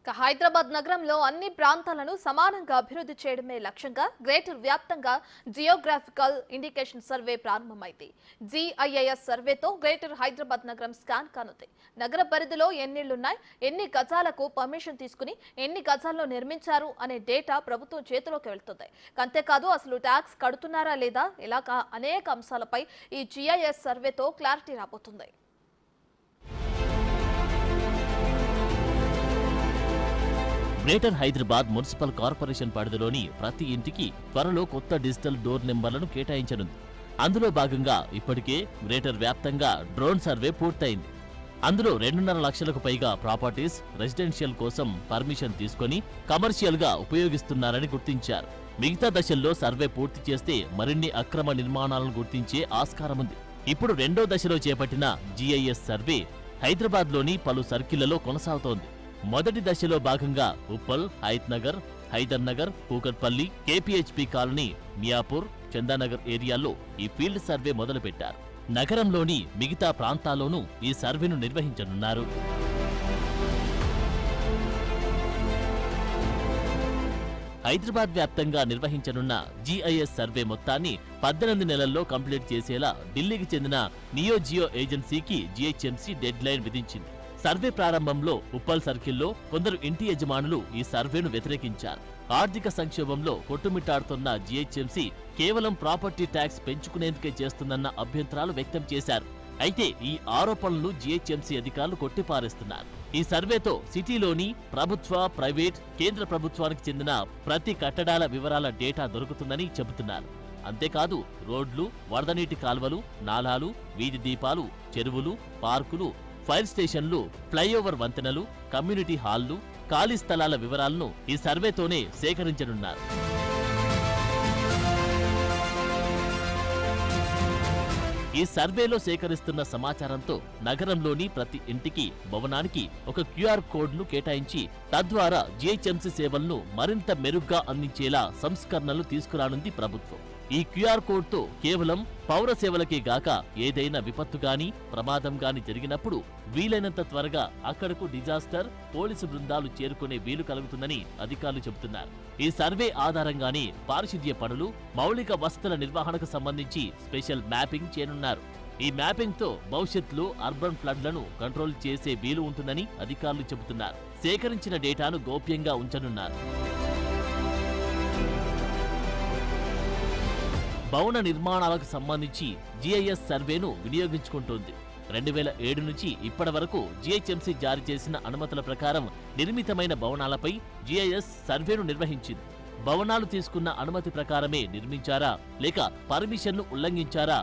హైదరాబాద్ నగరంలో అన్ని ప్రాంతాలను సమానంగా అభివృద్ధి చేయడమే లక్ష్యంగా గ్రేటర్ వ్యాప్తంగా జియోగ్రాఫికల్ ఇండికేషన్ సర్వే ప్రారంభమైంది. GIS సర్వేతో గ్రేటర్ హైదరాబాద్ నగరం స్కాన్ కానుంది. నగర పరిధిలో ఎన్నిళ్లున్నాయి, ఎన్ని గజాలకు పర్మిషన్ తీసుకుని ఎన్ని గజాల్లో నిర్మించారు అనే డేటా ప్రభుత్వం చేతిలోకి వెళ్తుంది. అంతేకాదు అసలు ట్యాక్స్ కడుతున్నారా లేదా ఇలా అనేక అంశాలపై ఈ GIS సర్వేతో క్లారిటీ రాబోతుంది. గ్రేటర్ హైదరాబాద్ మున్సిపల్ కార్పొరేషన్ పరిధిలోని ప్రతి ఇంటికి త్వరలో కొత్త డిజిటల్ డోర్ నెంబర్లను కేటాయించనుంది. అందులో భాగంగా ఇప్పటికే గ్రేటర్ వ్యాప్తంగా డ్రోన్ సర్వే పూర్తయింది. అందులో 2.5 లక్షలకు పైగా ప్రాపర్టీస్ రెసిడెన్షియల్ కోసం పర్మిషన్ తీసుకుని కమర్షియల్ గా ఉపయోగిస్తున్నారని గుర్తించారు. మిగతా దశల్లో సర్వే పూర్తి చేస్తే మరిన్ని అక్రమ నిర్మాణాలను గుర్తించే ఆస్కారముంది. ఇప్పుడు రెండో దశలో చేపట్టిన GIS సర్వే హైదరాబాద్లోని పలు సర్కిళ్లలో కొనసాగుతోంది. మొదటి దశలో భాగంగా ఉప్పల్, హయత్ నగర్, హైదర్ నగర్, కూకట్పల్లి, KPHP కాలనీ, మియాపూర్, చందానగర్ ఏరియాల్లో ఈ ఫీల్డ్ సర్వే మొదలుపెట్టారు. నగరంలోని మిగతా ప్రాంతాల్లోనూ ఈ సర్వేను నిర్వహించనున్నారు. హైదరాబాద్ వ్యాప్తంగా నిర్వహించనున్న GIS సర్వే మొత్తాన్ని 18 నెలల్లో కంప్లీట్ చేసేలా ఢిల్లీకి చెందిన నియోజియో ఏజెన్సీకి GHMC డెడ్ లైన్ విధించింది. సర్వే ప్రారంభంలో ఉప్పల్ సర్కిల్లో కొందరు ఇంటి యజమానులు ఈ సర్వేను వ్యతిరేకించారు. ఆర్థిక సంక్షోభంలో కొట్టుమిట్టాడుతున్న GHMC కేవలం ప్రాపర్టీ ట్యాక్స్ పెంచుకునేందుకే చేస్తుందన్న అభ్యంతరాలు వ్యక్తం చేశారు. అయితే ఈ ఆరోపణలను GHMC అధికారులు కొట్టిపారేస్తున్నారు. ఈ సర్వేతో సిటీలోని ప్రభుత్వ, ప్రైవేట్, కేంద్ర ప్రభుత్వానికి చెందిన ప్రతి కట్టడాల వివరాల డేటా దొరుకుతుందని చెబుతున్నారు. అంతేకాదు రోడ్లు, వరద నీటి కాల్వలు, నాలాలు, వీధి దీపాలు, చెరువులు, పార్కులు, ఫైర్ స్టేషన్లు, ఫ్లైఓవర్ వంతెనలు, కమ్యూనిటీ హాల్లు, ఖాళీ స్థలాల వివరాలను ఈ సర్వేతోనే సేకరించనున్నారు. ఈ సర్వేలో సేకరిస్తున్న సమాచారంతో నగరంలోని ప్రతి ఇంటికి, భవనానికి ఒక QR కోడ్ను కేటాయించి తద్వారా GHMC సేవలను మరింత మెరుగ్గా అందించేలా సంస్కరణలు తీసుకురానుంది ప్రభుత్వం. ఈ QR కోడ్తో కేవలం పౌర సేవలకే గాక ఏదైనా విపత్తు గాని, ప్రమాదం గాని జరిగినప్పుడు వీలైనంత త్వరగా అక్కడకు డిజాస్టర్ పోలీసు బృందాలు చేరుకునే వీలు కలుగుతుందని అధికారులు చెబుతున్నారు. ఈ సర్వే ఆధారంగానే పారిశుద్ధ్య పనులు, మౌలిక వసతుల నిర్వహణకు సంబంధించి స్పెషల్ మ్యాపింగ్ చేయనున్నారు. ఈ మ్యాపింగ్ తో భవిష్యత్తులో అర్బన్ ఫ్లడ్లను కంట్రోల్ చేసే వీలు ఉంటుందని అధికారులు చెబుతున్నారు. సేకరించిన డేటాను గోప్యంగా ఉంచనున్నారు. భవన నిర్మాణాలకు సంబంధించి GIS సర్వేను వినియోగించుకుంటోంది. 2007 నుంచి ఇప్పటి వరకు GHMC జారీ చేసిన అనుమతుల ప్రకారం నిర్మితమైన భవనాలపై GIS సర్వేను నిర్వహించింది. భవనాలు తీసుకున్న అనుమతి ప్రకారమే నిర్మించారా లేక పర్మిషన్ను ఉల్లంఘించారా,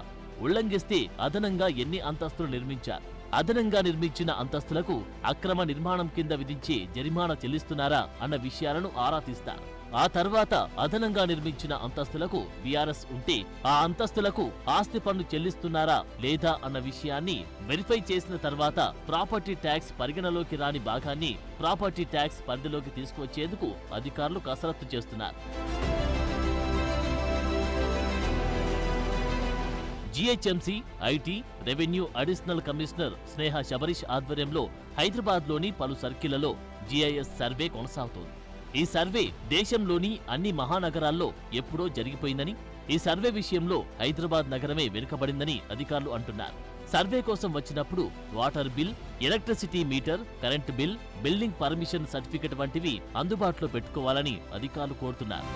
ఉల్లంఘిస్తే అదనంగా ఎన్ని అంతస్తులు నిర్మించారు, అదనంగా నిర్మించిన అంతస్తులకు అక్రమ నిర్మాణం కింద విధించే జరిమానా చెల్లిస్తున్నారా అన్న విషయాలను ఆరా తీస్తారు. ఆ తర్వాత అదనంగా నిర్మించిన అంతస్తులకు VRS ఉంటే ఆ అంతస్తులకు ఆస్తి పన్ను చెల్లిస్తున్నారా లేదా అన్న విషయాన్ని వెరిఫై చేసిన తర్వాత ప్రాపర్టీ ట్యాక్స్ పరిగణలోకి రాని భాగాన్ని ప్రాపర్టీ ట్యాక్స్ పరిధిలోకి తీసుకువచ్చేందుకు అధికారులు కసరత్తు చేస్తున్నారు. GHMC, IT, revenue additional commissioner Sneha Shabarish ఆధ్వర్యంలో హైదరాబాద్లోని పలు సర్కిళ్లలో GIS సర్వే కొనసాగుతోంది. ఈ సర్వే దేశంలోని అన్ని మహానగరాల్లో ఎప్పుడో జరిగిపోయిందని, ఈ సర్వే విషయంలో హైదరాబాద్ నగరమే వెనుకబడిందని అధికారులు అంటున్నారు. సర్వే కోసం వచ్చినప్పుడు water bill, electricity meter, current bill, building permission certificate వంటివి అందుబాటులో పెట్టుకోవాలని అధికారులు కోరుతున్నారు.